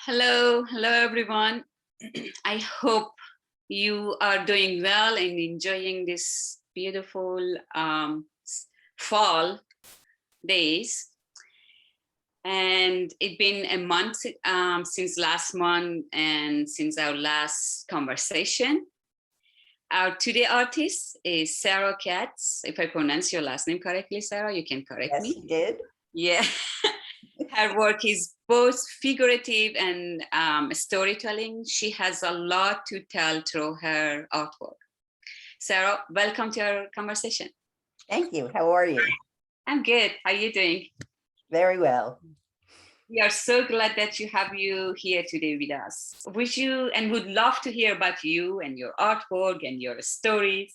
Hello everyone. I hope you are doing well and enjoying this beautiful fall days. And it's been a month since last month and since our last conversation. Our today artist is Sarah Katz. If I pronounce your last name correctly, Sarah, you can correct me. Yes, you did. Yeah. Her work is both figurative and storytelling. She has a lot to tell through her artwork. Sarah, welcome to our conversation. Thank you. How are you? I'm good. How are you doing? Very well. We are so glad that you have you here today with us. Would love to hear about you and your artwork and your stories.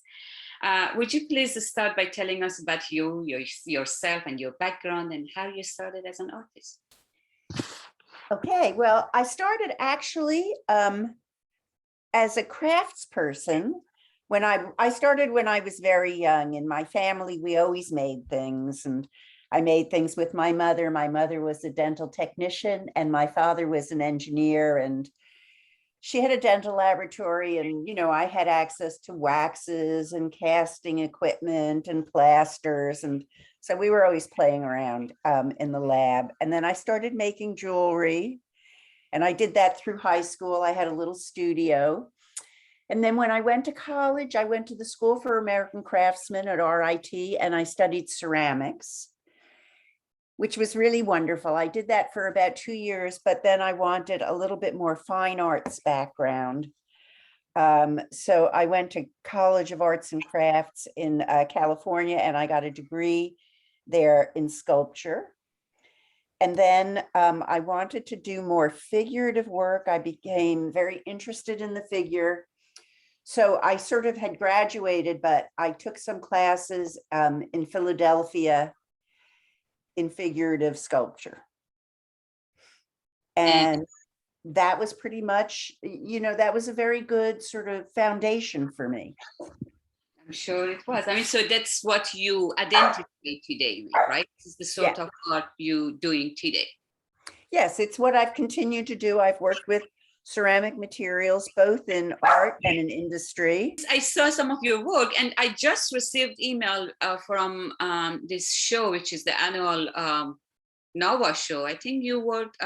Would you please start by telling us about yourself and your background and how you started as an artist? Okay, well, I started actually as a crafts person. When I started when I was very young. In my family, we always made things, and I made things with my mother. My mother was a dental technician and my father was an engineer, and she had a dental laboratory, and I had access to waxes and casting equipment and plasters, and so we were always playing around in the lab. And then I started making jewelry, and I did that through high school. I had a little studio. And then when I went to college, I went to the School for American Craftsmen at RIT, and I studied ceramics, which was really wonderful. I did that for about 2 years, but then I wanted a little bit more fine arts background. So I went to College of Arts and Crafts in California, and I got a degree there in sculpture. And then I wanted to do more figurative work. I became very interested in the figure. So I sort of had graduated, but I took some classes in Philadelphia in figurative sculpture. And that was pretty much, that was a very good sort of foundation for me. I'm sure it was. I mean, so that's what you identify today with, right? This is the sort of art you're doing today. Yes, it's what I've continued to do. I've worked with ceramic materials, both in art and in industry. I saw some of your work, and I just received email from this show, which is the annual NOVA show. I think you worked,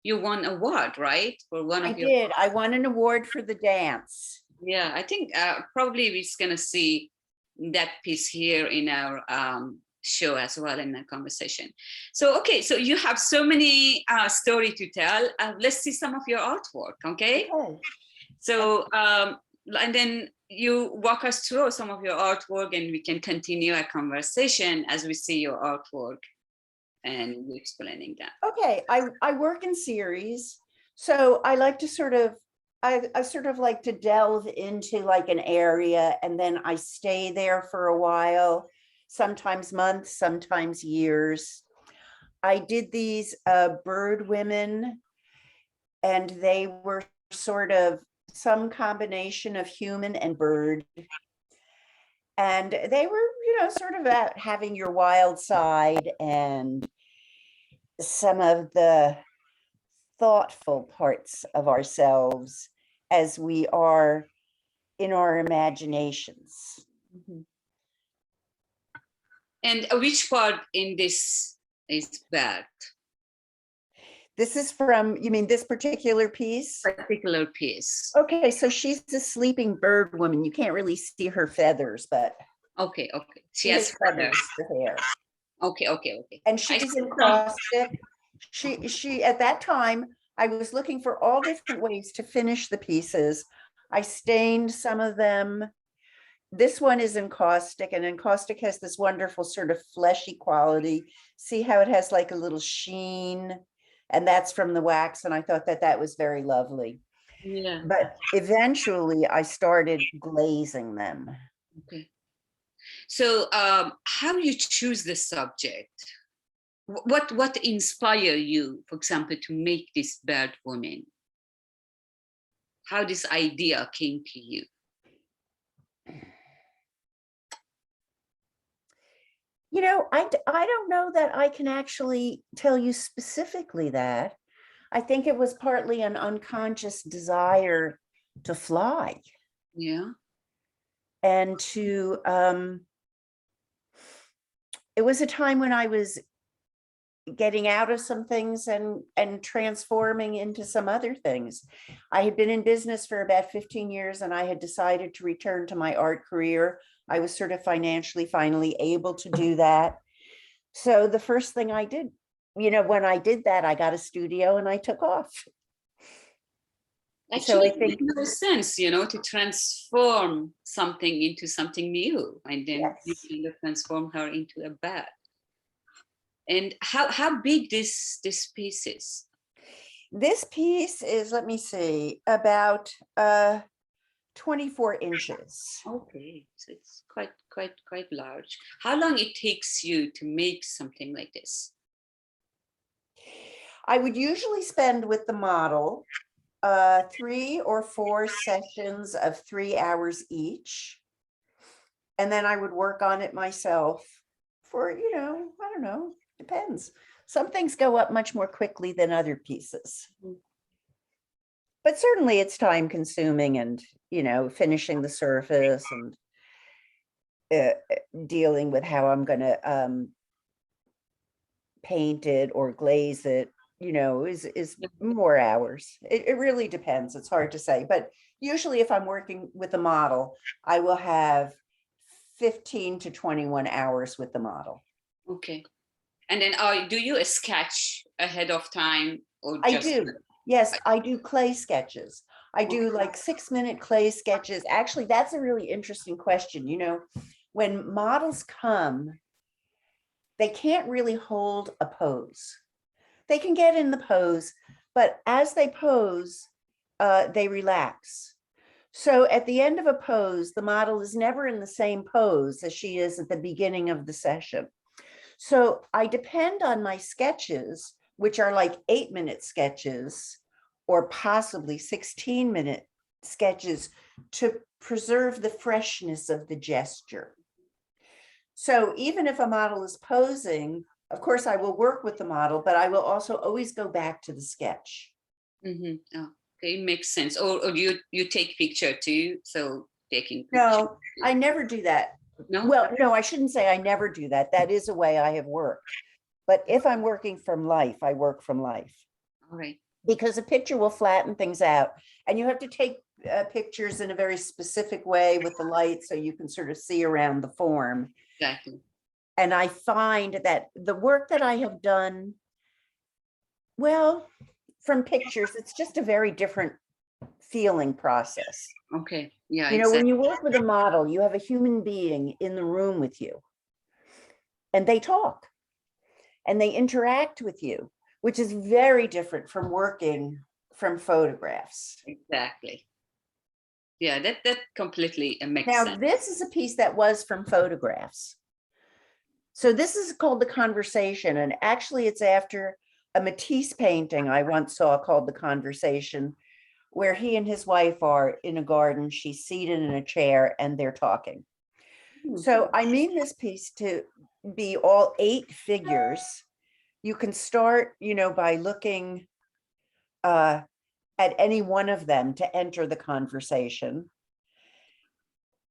you won an award, right? For one of your. I did. I won an award for the dance. Yeah, I think probably we're going to see that piece here in our show as well in the conversation. So, okay, so you have so many story to tell. Let's see some of your artwork, okay? So, and then you walk us through some of your artwork, and we can continue our conversation as we see your artwork and you explaining that. Okay, I work in series. So I like to sort of, I sort of like to delve into like an area, and then I stay there for a while, sometimes months, sometimes years. I did these bird women, and they were sort of some combination of human and bird. And they were, sort of about having your wild side and some of the thoughtful parts of ourselves as we are in our imaginations. Mm-hmm. And which part in this is bad? This is from, you mean this particular piece? Particular piece. Okay, so she's a sleeping bird woman. You can't really see her feathers, but okay. She has feathers. Her hair. Okay. And she's in caustic. She at that time, I was looking for all different ways to finish the pieces. I stained some of them. This one is encaustic, and encaustic has this wonderful sort of fleshy quality. See how it has like a little sheen, and that's from the wax. And I thought that that was very lovely. Yeah. But eventually I started glazing them. Okay. So how do you choose the subject? What inspired you, for example, to make this bird woman? How this idea came to you? I don't know that I can actually tell you specifically that. I think it was partly an unconscious desire to fly Yeah. and to, it was a time when I was getting out of some things and transforming into some other things. I had been in business for about 15 years and I had decided to return to my art career. I was sort of financially finally able to do that. So the first thing I did, when I did that, I got a studio and I took off. So Actually, I it think, makes no sense, to transform something into something new, and then you yes, kind of transform her into a bat. And how big this piece is? this piece is, let me see, about 24 inches. Okay, so it's quite large. How long it takes you to make something like this? I would usually spend with the model 3 or 4 sessions of 3 hours each. And then I would work on it myself for, I don't know, depends. Some things go up much more quickly than other pieces. But certainly it's time consuming and, finishing the surface and dealing with how I'm going to paint it or glaze it, is more hours. It really depends. It's hard to say. But usually if I'm working with a model, I will have 15 to 21 hours with the model. Okay. And then do you sketch ahead of time or I just? do. Yes, I do clay sketches. I do like 6-minute clay sketches. Actually, that's a really interesting question. When models come, they can't really hold a pose. They can get in the pose, but as they pose, they relax. So at the end of a pose, the model is never in the same pose as she is at the beginning of the session. So I depend on my sketches, which are like 8-minute sketches or possibly 16-minute sketches, to preserve the freshness of the gesture. So even if a model is posing, of course, I will work with the model, but I will also always go back to the sketch. Mm-hmm. Oh, okay, makes sense. Or you take picture too, so taking picture. No, I never do that. No? Well, no, I shouldn't say I never do that. That is a way I have worked. But if I'm working from life, I work from life. All right. Because a picture will flatten things out. And you have to take pictures in a very specific way with the light so you can sort of see around the form. Exactly. And I find that the work that I have done, well, from pictures, it's just a very different feeling process. Okay. Yeah. When Exactly. you work with a model, you have a human being in the room with you and they talk and they interact with you, which is very different from working from photographs. Exactly. Yeah, that completely makes Now, sense. this is a piece that was from photographs. So this is called The Conversation. And actually it's after a Matisse painting I once saw called The Conversation, where he and his wife are in a garden. She's seated in a chair and they're talking. So I mean this piece to be all 8 figures. You can start, by looking at any one of them to enter the conversation.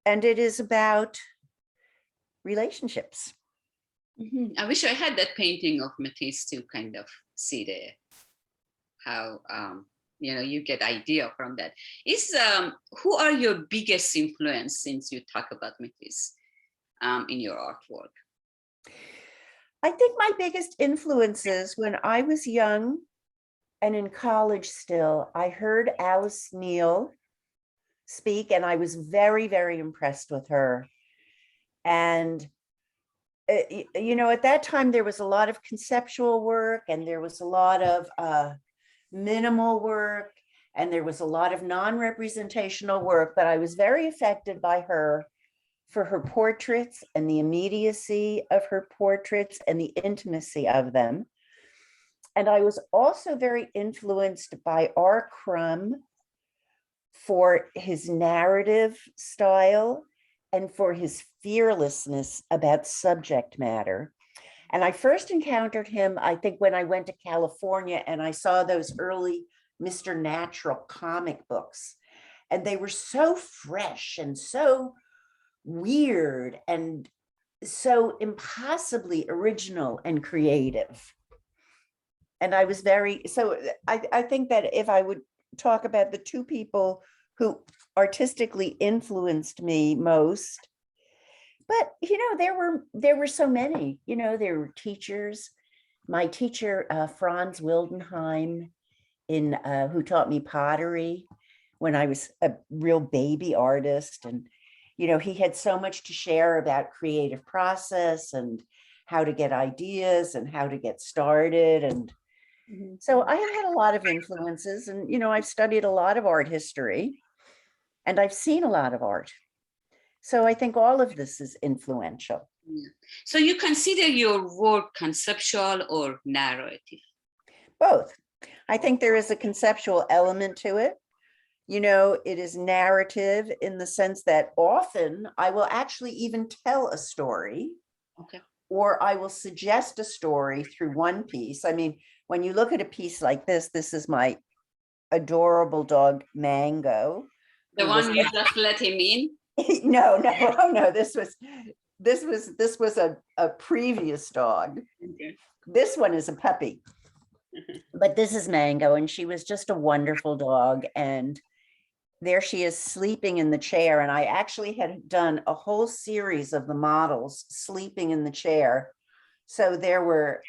And it is about relationships. Mm-hmm. I wish I had that painting of Matisse to kind of see how you get idea from that. Who are your biggest influence, since you talk about Matisse in your artwork? I think my biggest influences when I was young and in college still, I heard Alice Neal speak and I was very, very impressed with her. And, at that time, there was a lot of conceptual work and there was a lot of minimal work and there was a lot of non-representational work, but I was very affected by her for her portraits and the immediacy of her portraits and the intimacy of them. And I was also very influenced by R. Crumb for his narrative style and for his fearlessness about subject matter. And I first encountered him, I think, when I went to California and I saw those early Mr. Natural comic books. And they were so fresh and so weird and so impossibly original and creative. And I was I think that if I would talk about the two people who artistically influenced me most, but there were so many, there were teachers. My teacher, Franz Wildenheim, who taught me pottery when I was a real baby artist. And, he had so much to share about creative process and how to get ideas and how to get started. And so I have had a lot of influences, and, I've studied a lot of art history and I've seen a lot of art. So I think all of this is influential. Yeah. So you consider your work conceptual or narrative? Both. I think there is a conceptual element to it. It is narrative in the sense that often I will actually even tell a story. Okay. Or I will suggest a story through one piece. I mean, when you look at a piece like this is my adorable dog, Mango. The one you just let him in? No, oh no, this was a previous dog. Okay. This one is a puppy, but this is Mango, and she was just a wonderful dog. And there she is sleeping in the chair. And I actually had done a whole series of the models sleeping in the chair. So there were,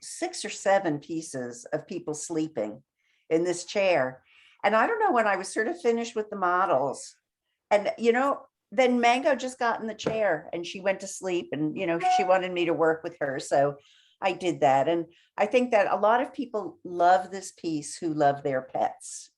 6 or 7 pieces of people sleeping in this chair. And I don't know, when I was sort of finished with the models, and, then Mango just got in the chair and she went to sleep, and, she wanted me to work with her. So I did that. And I think that a lot of people love this piece who love their pets.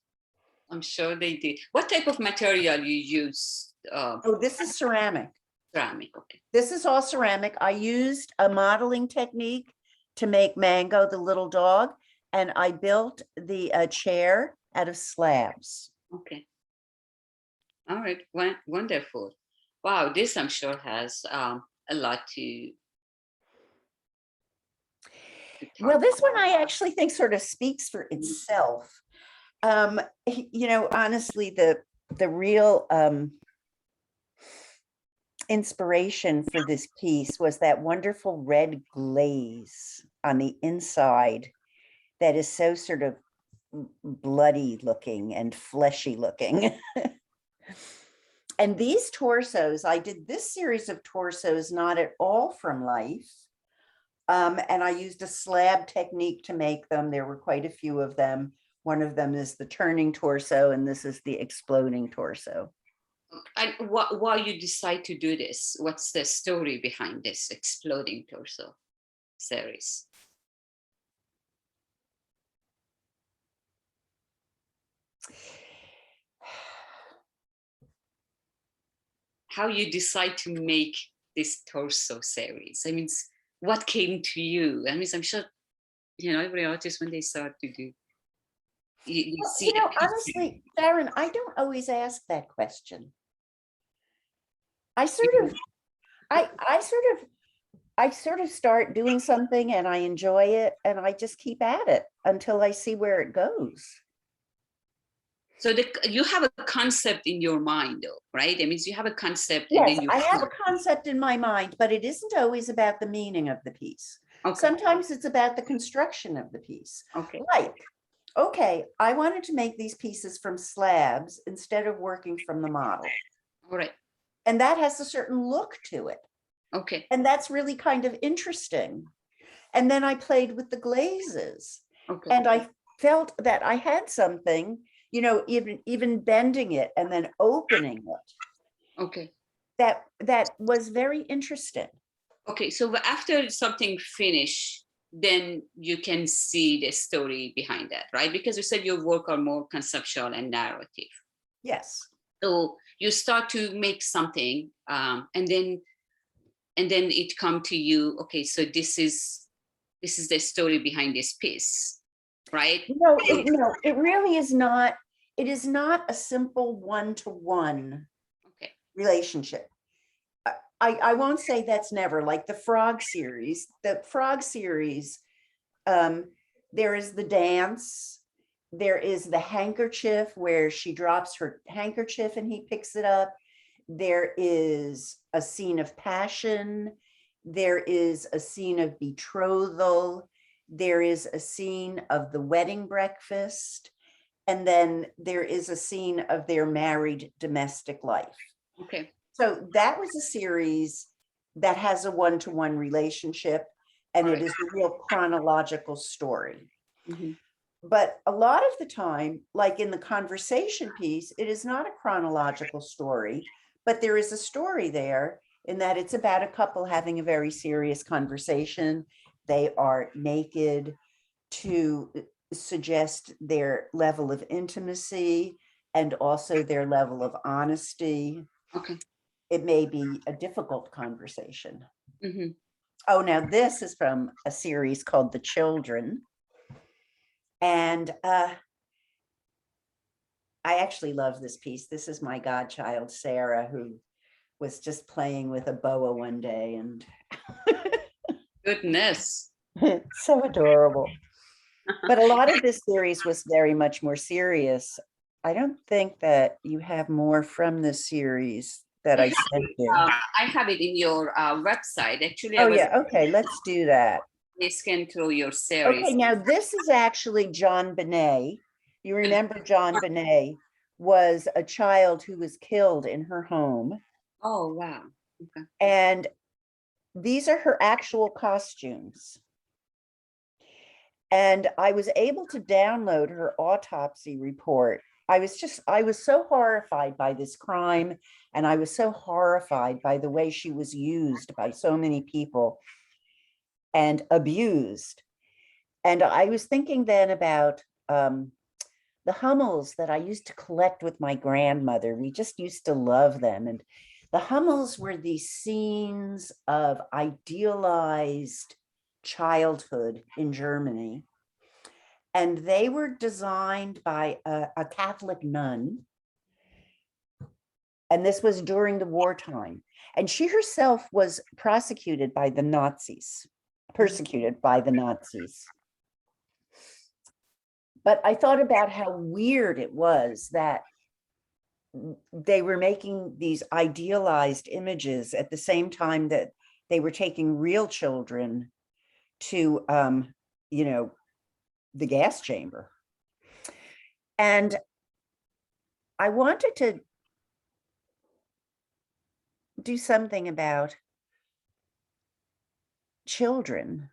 I'm sure they did. What type of material you use? Oh, this is ceramic. Ceramic, okay. This is all ceramic. I used a modeling technique to make Mango, the little dog, and I built the chair out of slabs. Okay. All right, wonderful. Wow, this I'm sure has a lot to well, this one I actually think sort of speaks for itself. Honestly, the real inspiration for this piece was that wonderful red glaze on the inside that is so sort of bloody looking and fleshy looking. And these torsos, I did this series of torsos not at all from life. And I used a slab technique to make them. There were quite a few of them. One of them is the turning torso, and this is the exploding torso. And why you decide to do this? What's the story behind this exploding torso series? How you decide to make this torso series? I mean, what came to you? I mean, I'm sure, every artist, when they start to do, you see. Honestly, Farrin, I don't always ask that question. I sort of start doing something and I enjoy it, and I just keep at it until I see where it goes. So you have a concept in your mind, though, right? I mean, you have a concept. Yes, I have a concept in my mind, but it isn't always about the meaning of the piece. Okay. Sometimes it's about the construction of the piece. Okay. Like, okay, I wanted to make these pieces from slabs instead of working from the model. All right. And that has a certain look to it. Okay. And that's really kind of interesting. And then I played with the glazes. Okay. And I felt that I had something, even bending it and then opening it. Okay. That was very interesting. Okay, so after something finished, then you can see the story behind that, right? Because you said your work are more conceptual and narrative. Yes. So you start to make something, and then it come to you. Okay, so this is the story behind this piece, right? No, it really is not. It is not a simple one-to-one relationship. I won't say that's never, like the frog series. The frog series, there is the dance, there is the handkerchief where she drops her handkerchief and he picks it up. There is a scene of passion. There is a scene of betrothal. There is a scene of the wedding breakfast. And then there is a scene of their married domestic life. Okay. So that was a series that has a one-to-one relationship, and it is a real chronological story. Mm-hmm. But a lot of the time, like in the conversation piece, it is not a chronological story, but there is a story there in that it's about a couple having a very serious conversation. They are naked to suggest their level of intimacy and also their level of honesty. Okay. It may be a difficult conversation. Mm-hmm. Oh, now this is from a series called The Children. And I actually love this piece. This is my godchild, Sarah, who was just playing with a boa one day, and Goodness. so adorable. But a lot of this series was very much more serious. I don't think that you have more from this series that I sent you. I have it in your website. Actually, I Oh was yeah, okay, let's do that. scan through your series. Okay, now this is actually John Bonet. You remember John Bonet was a child who was killed in her home. Oh, wow. Okay. And these are her actual costumes. And I was able to download her autopsy report. I was so horrified by this crime, and I was so horrified by the way she was used by so many people and abused. And I was thinking then about the Hummels that I used to collect with my grandmother. We just used to love them. And the Hummels were these scenes of idealized childhood in Germany. And they were designed by a Catholic nun. And this was during the wartime. And she herself was prosecuted by the Nazis, persecuted by the Nazis. But I thought about how weird it was that they were making these idealized images at the same time that they were taking real children to, the gas chamber. And I wanted to do something about children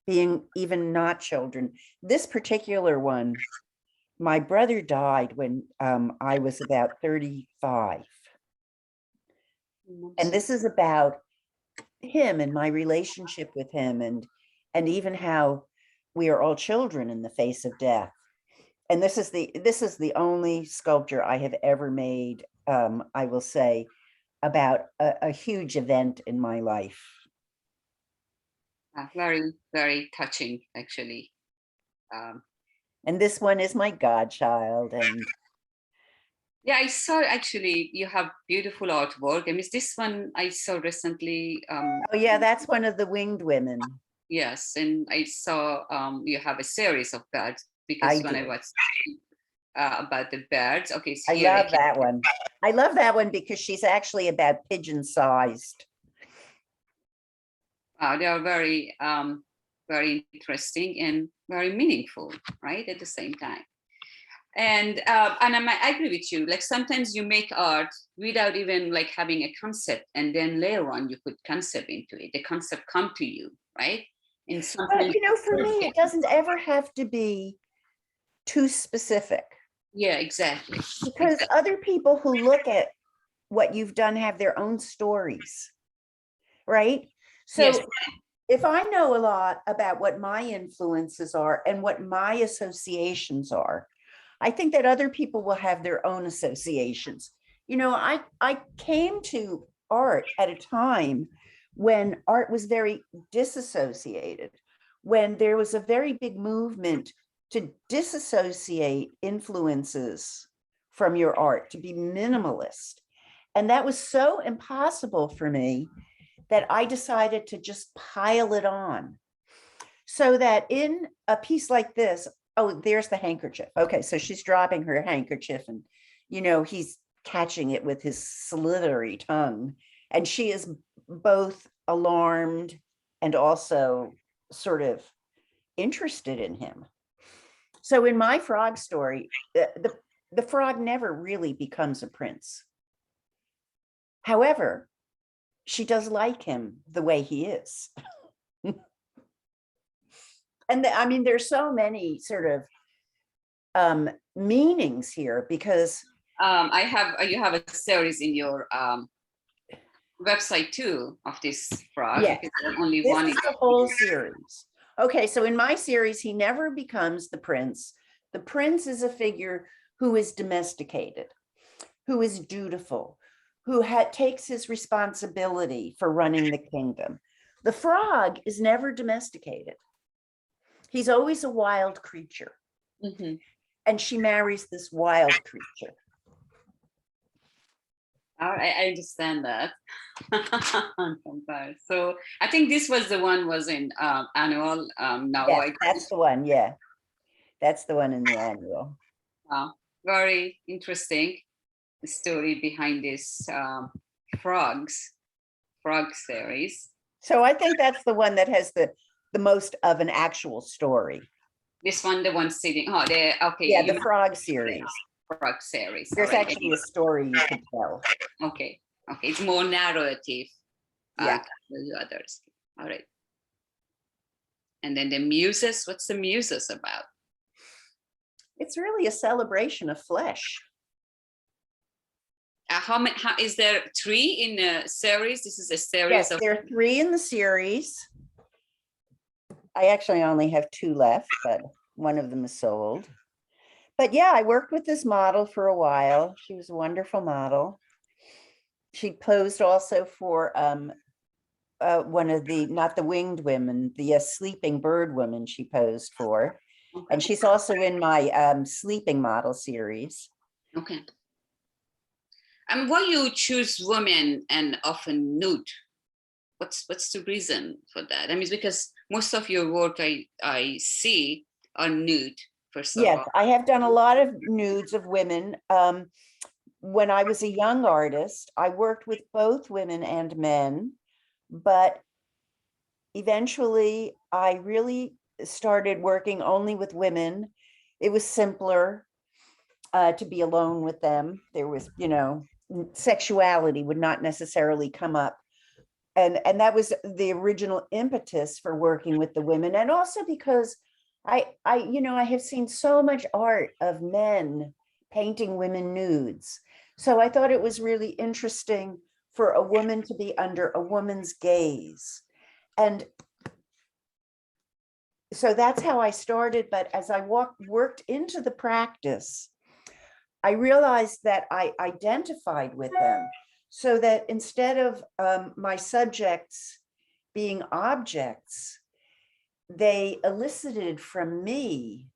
being even not children. This particular one, my brother died when I was about 35. And this is about him and my relationship with him, and even how we are all children in the face of death. And this is the only sculpture I have ever made, I will say, about a huge event in my life. Very, very touching, actually. And this one is my godchild. And yeah, I saw actually you have beautiful artwork. I mean, this one I saw recently. oh yeah, that's one of the winged women. Yes, and I saw you have a series of birds, because when I was about the birds, okay, so I love that one. I love that one because she's actually about pigeon sized. They are very, very interesting and very meaningful, right? At the same time. And I agree with you. Like sometimes you make art without even like having a concept, and then later on you put concept into it. The concept come to you, right? And sometimes, but for me, it doesn't ever have to be too specific. Yeah, exactly. Because other people who look at what you've done have their own stories, right? So yes. If I know a lot about what my influences are and what my associations are, I think that other people will have their own associations. I came to art at a time when art was very disassociated, when there was a very big movement to disassociate influences from your art, to be minimalist. And that was so impossible for me that I decided to just pile it on. So that in a piece like this, oh, there's the handkerchief. Okay, so she's dropping her handkerchief and, he's catching it with his slithery tongue. And she is both alarmed and also sort of interested in him. So in my frog story, the frog never really becomes a prince. However, she does like him the way he is. And I mean, there's so many sort of meanings here because you have a series in your website too of this frog. Yeah, only this one is the whole series. Okay, so in my series, he never becomes the prince. The prince is a figure who is domesticated, who is dutiful, who takes his responsibility for running the kingdom. The frog is never domesticated. He's always a wild creature. Mm-hmm. And she marries this wild creature. I understand that. So I think this was the one was in annual. Now Yes, that's the one. Yeah, that's the one in the annual. Very interesting story behind this frog series. So I think that's the one that has the most of an actual story. This one, the one sitting. Oh, okay. Yeah, the frog series. Frog series. There's actually a story you could tell. Okay. It's more narrative. Yeah. Than the others. All right. And then the muses. What's the muses about? It's really a celebration of flesh. How is there 3 in the series? This is a series. Yes, there are 3 in the series. I actually only have 2 left, but one of them is sold. But yeah, I worked with this model for a while. She was a wonderful model. She posed also for one of the, not the winged women, the sleeping bird woman she posed for. Okay. And she's also in my sleeping model series. Okay. And why you choose women and often nude? What's the reason for that? I mean, it's because most of your work I see are nude. First of all. I have done a lot of nudes of women. When I was a young artist, I worked with both women and men, but eventually I really started working only with women. It was simpler to be alone with them. There was, sexuality would not necessarily come up. And that was the original impetus for working with the women. And also because I have seen so much art of men painting women nudes. So I thought it was really interesting for a woman to be under a woman's gaze. And so that's how I started. But as I worked into the practice, I realized that I identified with them, so that instead of my subjects being objects, they elicited from me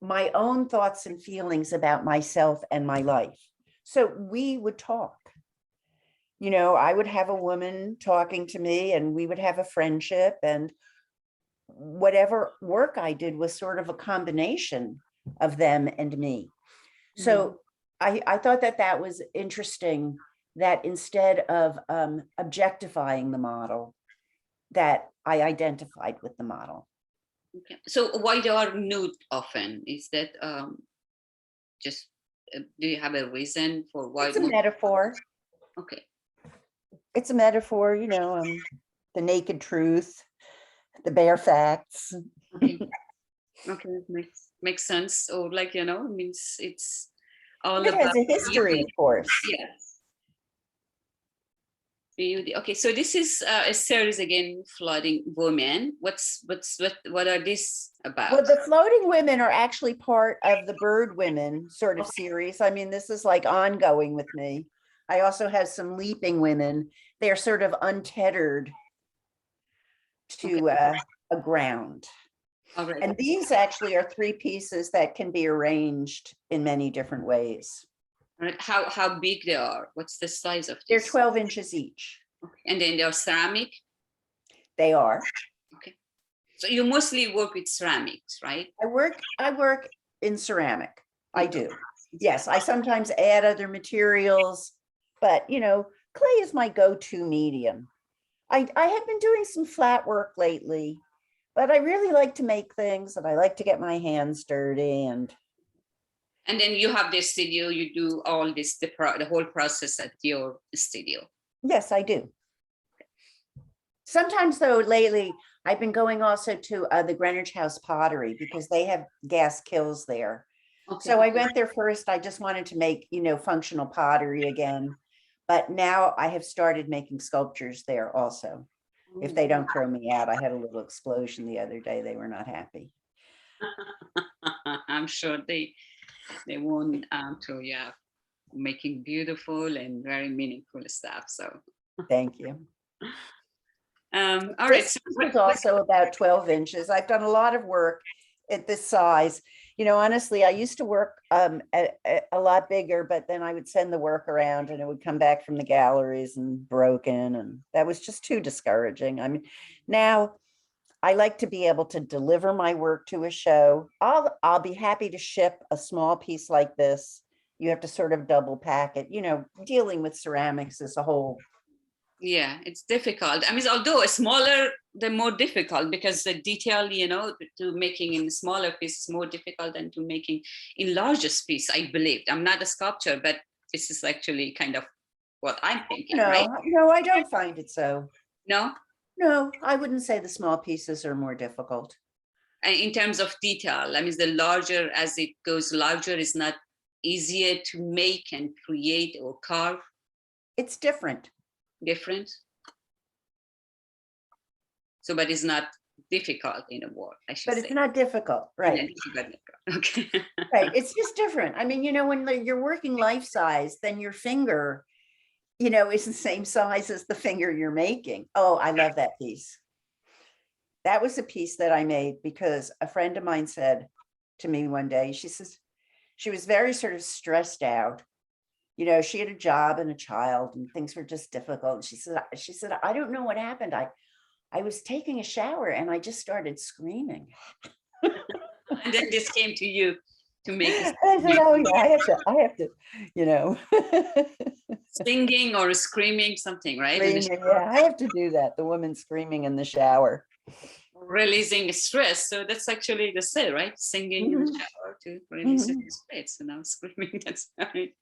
my own thoughts and feelings about myself and my life. So we would talk. I would have a woman talking to me and we would have a friendship, and whatever work I did was sort of a combination of them and me. So I thought that was interesting, that instead of objectifying the model, that I identified with the model. Okay. So why they are nude often? Is that just, do you have a reason for why? It's a metaphor. Okay. It's a metaphor, the naked truth, the bare facts. Okay. Makes sense. Or means it's all it has a history, of course. Yes. Beauty. Okay, so this is a series again, Floating Women. What are these about? Well, the Floating Women are actually part of the Bird Women sort of series. I mean, this is like ongoing with me. I also have some Leaping Women. They're sort of untethered to a ground. All right. And these actually are 3 pieces that can be arranged in many different ways. All right. How big they are? What's the size of They're these? 12 inches each. Okay. And then they're ceramic. They are. Okay. So you mostly work with ceramics, right? I work in ceramic. I do. Yes, I sometimes add other materials, but clay is my go-to medium. I have been doing some flat work lately, but I really like to make things and I like to get my hands dirty. And then you have this studio, you do all this, the whole process at your studio. yes, I do. Sometimes though, lately, I've been going also to the Greenwich House Pottery because they have gas kilns there. Okay. So I went there first. I just wanted to make, functional pottery again. But now I have started making sculptures there also. If they don't throw me out, I had a little explosion the other day. They were not happy. I'm sure they won't throw you out. Making beautiful and very meaningful stuff. So thank you. All right. This is also about 12 inches. I've done a lot of work at this size. Honestly, I used to work a lot bigger, but then I would send the work around and it would come back from the galleries and broken. And that was just too discouraging. I mean, now I like to be able to deliver my work to a show. I'll be happy to ship a small piece like this. You have to sort of double pack it. Dealing with ceramics is a whole. Yeah, it's difficult. I mean, although a smaller, the more difficult because the detail, to making in smaller piece is more difficult than to making in largest piece, I believe. I'm not a sculptor, but this is actually kind of what I'm thinking, right? No, I don't find it so. No? No, I wouldn't say the small pieces are more difficult. In terms of detail, I mean, the larger, as it goes larger, is not easier to make and create or carve? It's different. Different? So, but it's not difficult in a word, I should say. But it's not difficult, right? Okay. Right, it's just different. I mean, when you're working life size, then your finger, is the same size as the finger you're making. Oh, I love that piece. That was a piece that I made because a friend of mine said to me one day, she says, she was very sort of stressed out. She had a job and a child and things were just difficult. And she said, I don't know what happened. I was taking a shower and I just started screaming. And then this came to you to make it. I said, oh yeah, I have to, Singing or screaming, something, right? Screaming, yeah, I have to do that. The woman screaming in the shower. Releasing stress. So that's actually the say, right? Singing in the shower to release stress. So now screaming, that's right.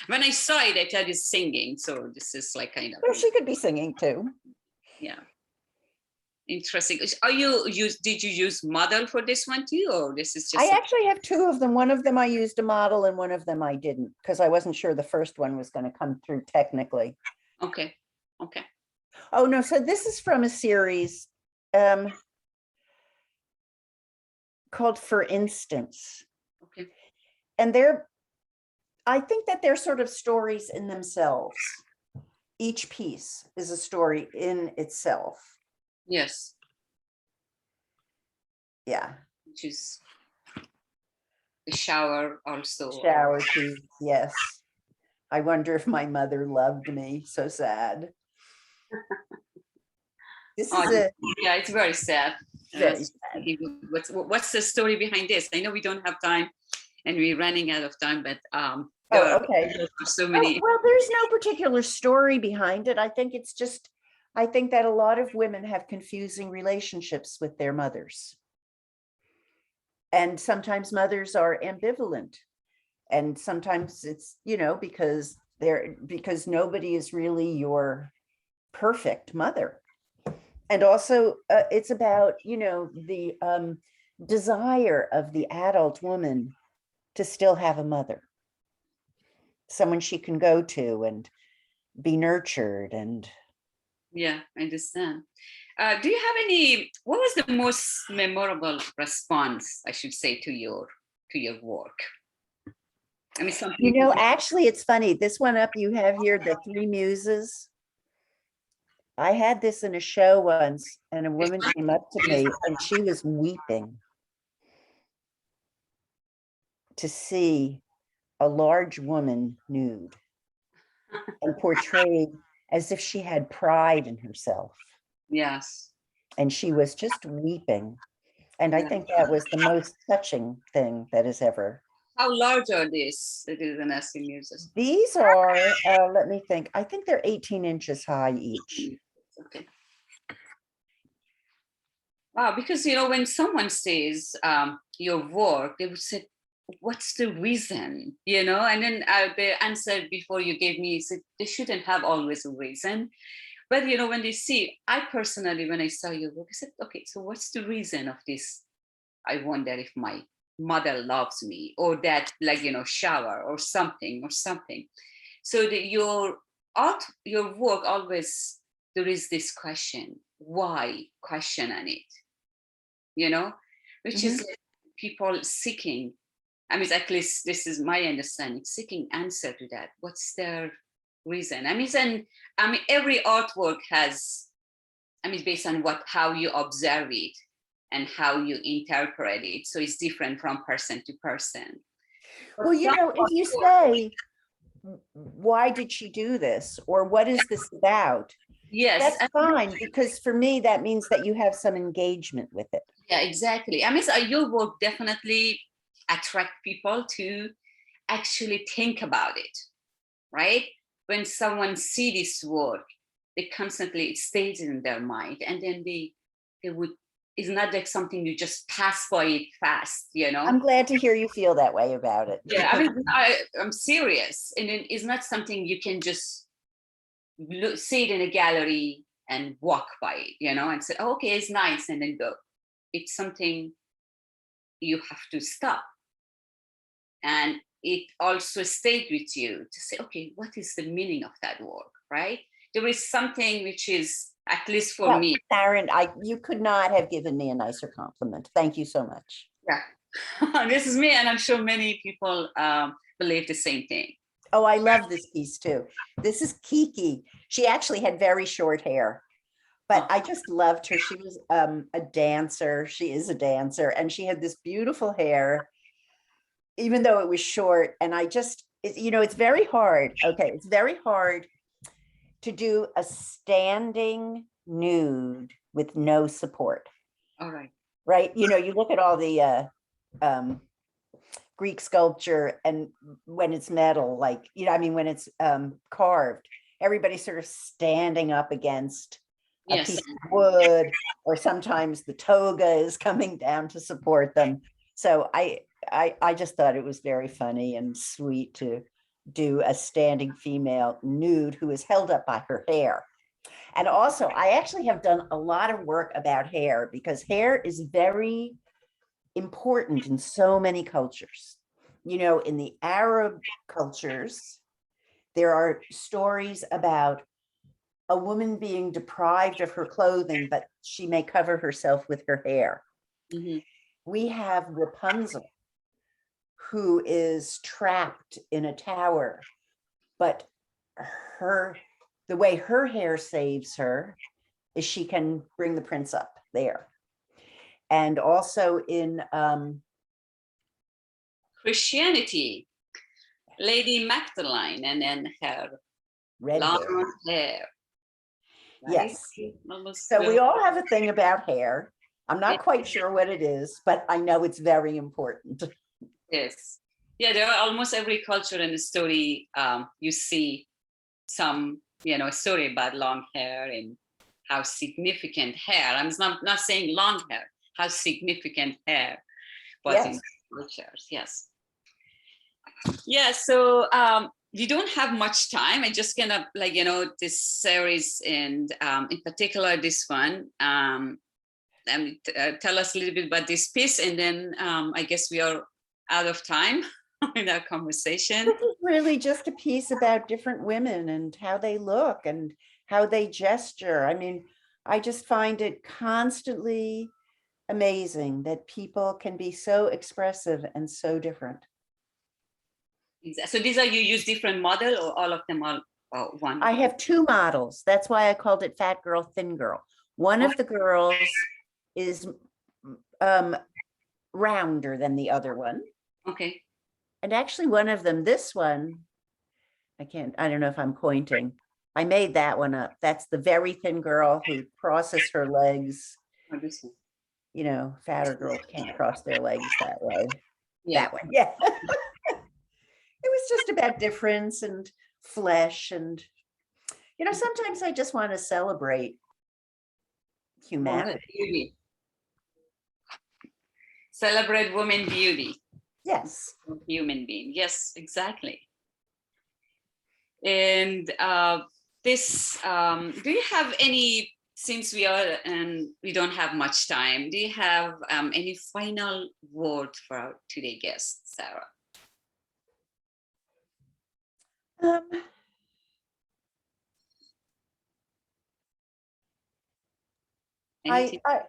When I saw it, I thought it's singing. So this is like kind of. Well, she could be singing too. Yeah. Interesting. Did you use model for this one too, or this is just? I actually have 2 of them. One of them I used a model and one of them I didn't because I wasn't sure the first one was going to come through technically. Okay. Oh no, so this is from a series called For Instance. Okay. And I think that they're sort of stories in themselves. Each piece is a story in itself. Yes. Yeah. Which is the shower also. Shower piece, yes. I wonder if my mother loved me. So sad. This is yeah, it's very sad. Very sad. What's the story behind this? I know we don't have time and we're running out of time, but okay. So many. Well, there's no particular story behind it. I think that a lot of women have confusing relationships with their mothers. And sometimes mothers are ambivalent. And sometimes it's, because nobody is really your perfect mother. And also it's about, the desire of the adult woman to still have a mother, someone she can go to and be nurtured. And yeah, I understand. Do you have what was the most memorable response, I should say, to your work? I mean, actually, it's funny. This one up you have here, the 3 muses. I had this in a show once, and a woman came up to me and she was weeping to see a large woman nude and portrayed as if she had pride in herself. Yes. And she was just weeping. And I Yeah. think that was the most touching thing that has ever. How large are these? It is an nesting users. These are, let me think, I think they're 18 inches high each. Okay. Wow, because when someone says your work, they would say, "What's the reason?" And then the answer before you gave me said they shouldn't have always a reason. But when they see, I personally, when I saw your work, I said, "Okay, so what's the reason of this? I wonder if my mother loves me, or that, like shower or something." So your art, your work always, there is this question, why question on it, which is like people seeking, I mean, at least this is my understanding, seeking answer to that. What's their reason? I mean, every artwork has, based on how you observe it and how you interpret it. So it's different from person to person. Well, if you say, why did she do this? Or what is this about? Yes. That's fine, because for me, that means that you have some engagement with it. Yeah, exactly. I mean, so your work definitely attract people to actually think about it, right? When someone see this work, they constantly, it stays in their mind, and then they would, it's not like something you just pass by it fast, I'm glad to hear you feel that way about it. Yeah, I mean, I'm serious, and it's not something you can just see it in a gallery and walk by it, and say, oh, okay, it's nice, and then go. It's something you have to stop, and it also stayed with you to say, okay, what is the meaning of that work, right? There is something which is, at least for Well, me. Farrin, you could not have given me a nicer compliment. Thank you so much. Yeah, this is me, and I'm sure many people believe the same thing. Oh, I love this piece too. This is Kiki. She actually had very short hair, but I just loved her. She was a dancer. She is a dancer, and she had this beautiful hair, even though it was short. And it's very hard. Okay, it's very hard to do a standing nude with no support. All right. Right? You look at all the Greek sculpture, and when it's metal, like, when it's carved, everybody's sort of standing up against a piece of wood, or sometimes the toga is coming down to support them. So I just thought it was very funny and sweet to do a standing female nude who is held up by her hair. And also, I actually have done a lot of work about hair, because hair is very important in so many cultures. In the Arab cultures, there are stories about a woman being deprived of her clothing, but she may cover herself with her hair. Mm-hmm. We have Rapunzel, who is trapped in a tower, but the way her hair saves her is she can bring the prince up there. And also in Christianity, Lady Magdalene, and then her red long hair. Right? Yes. So we all have a thing about hair. I'm not quite sure what it is, but I know it's very important. Yes. Yeah, there are almost every culture and story. You see some, story about long hair and how significant hair. I'm not saying long hair. How significant hair was in cultures. Yes. Yeah. So you don't have much time. I just gonna this series, and in particular this one. Tell us a little bit about this piece, and then I guess we are out of time in our conversation. This is really just a piece about different women and how they look and how they gesture. I mean, I just find it constantly amazing that people can be so expressive and so different. So these are, you use different model, or all of them are one? I have two models. That's why I called it Fat Girl, Thin Girl. One of the girls is rounder than the other one. Okay. And actually one of them, this one, I don't know if I'm pointing. I made that one up. That's the very thin girl who crosses her legs. Oh, this one. You know, fatter girls can't cross their legs that way. Yeah. That one, yeah. It was just about difference and flesh. And, you know, sometimes I just want to celebrate humanity. Beauty. Celebrate women beauty. Yes. Human being. Yes, exactly. And this, do you have any, since we are and we don't have much time, do you have any final word for our today guest, Sarah?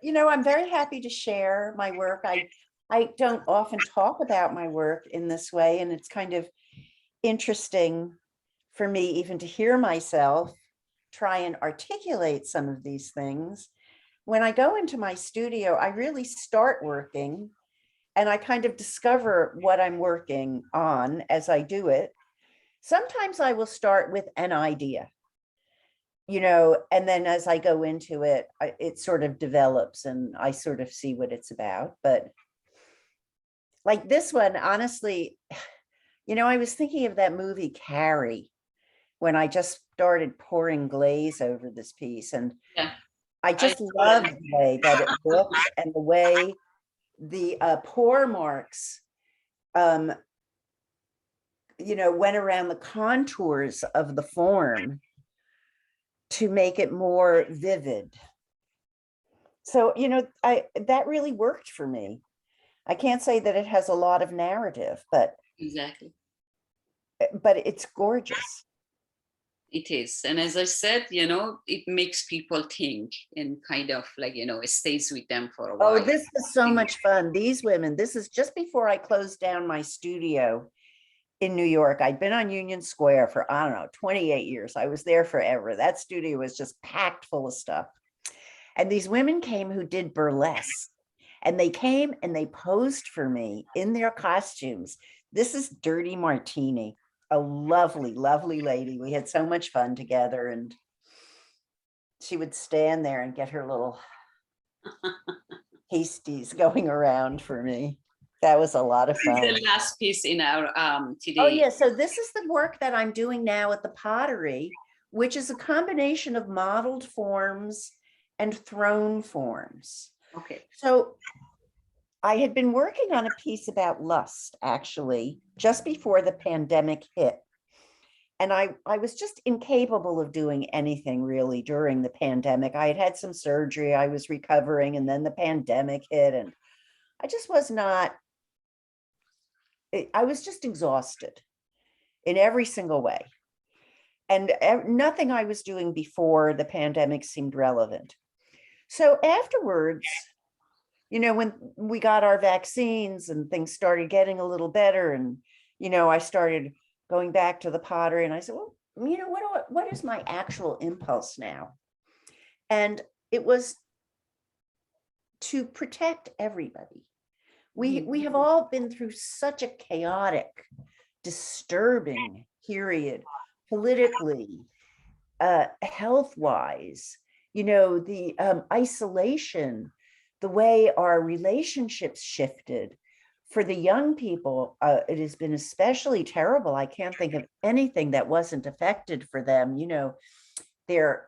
You know, I'm very happy to share my work. I don't often talk about my work in this way, and it's kind of interesting for me even to hear myself try and articulate some of these things. When I go into my studio, I really start working and I kind of discover what I'm working on as I do it. Sometimes I will start with an idea, you know, and then as I go into it, it sort of develops and I sort of see what it's about. But like this one, honestly, you know, I was thinking of that movie Carrie when I just started pouring glaze over this piece. And Yeah. I just love the way that it looks and the way the pour marks, you know, went around the contours of the form to make it more vivid. So, you know, that really worked for me. I can't say that it has a lot of narrative, but Exactly. But it's gorgeous. It is. And as I said, you know, it makes people think and kind of like, you know, it stays with them for a while. Oh, this is so much fun. These women, this is just before I closed down my studio in New York. I'd been on Union Square for, I don't know, 28 years. I was there forever. That studio was just packed full of stuff. And these women came who did burlesque. And they came and they posed for me in their costumes. This is Dirty Martini, a lovely, lovely lady. We had so much fun together, and she would stand there and get her little pasties going around for me. That was a lot of fun. The last piece in our today. Oh yeah, so this is the work that I'm doing now at the pottery, which is a combination of modeled forms and thrown forms. Okay. So I had been working on a piece about lust, actually, just before the pandemic hit. And I was just incapable of doing anything really during the pandemic. I had had some surgery, I was recovering, and then the pandemic hit, and I just was not, I was just exhausted in every single way. And nothing I was doing before the pandemic seemed relevant. So afterwards, you know, when we got our vaccines and things started getting a little better, and, you know, I started going back to the pottery, and I said, well, you know, what is my actual impulse now? And it was to protect everybody. We have all been through such a chaotic, disturbing period, politically, health-wise, you know, the isolation, the way our relationships shifted. For the young people, it has been especially terrible. I can't think of anything that wasn't affected for them, you know, their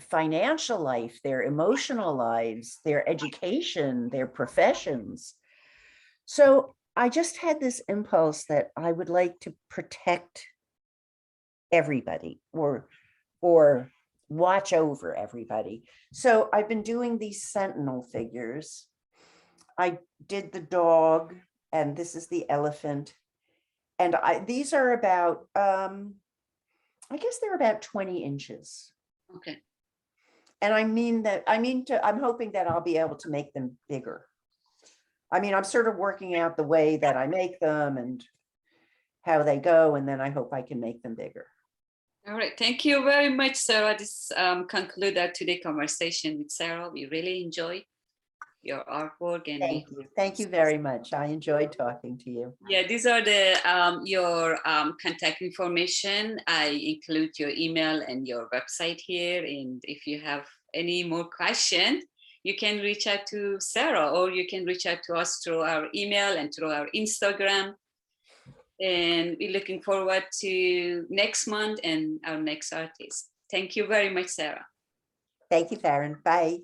financial life, their emotional lives, their education, their professions. So I just had this impulse that I would like to protect everybody, or watch over everybody. So I've been doing these sentinel figures. I did the dog, and this is the elephant. And these are about, I guess they're about 20 inches. Okay. And I'm hoping that I'll be able to make them bigger. I mean, I'm sort of working out the way that I make them and how they go, and then I hope I can make them bigger. All right. Thank you very much, Sarah. This conclude our today conversation with Sarah. We really enjoy your artwork, and Thank you. Thank you very much. I enjoyed talking to you. yeah, these are the your contact information. I include your email and your website here. And if you have any more questions, you can reach out to Sarah, or you can reach out to us through our email and through our Instagram. And we're looking forward to next month and our next artist. Thank you very much, Sarah. Thank you, Farrin. Bye.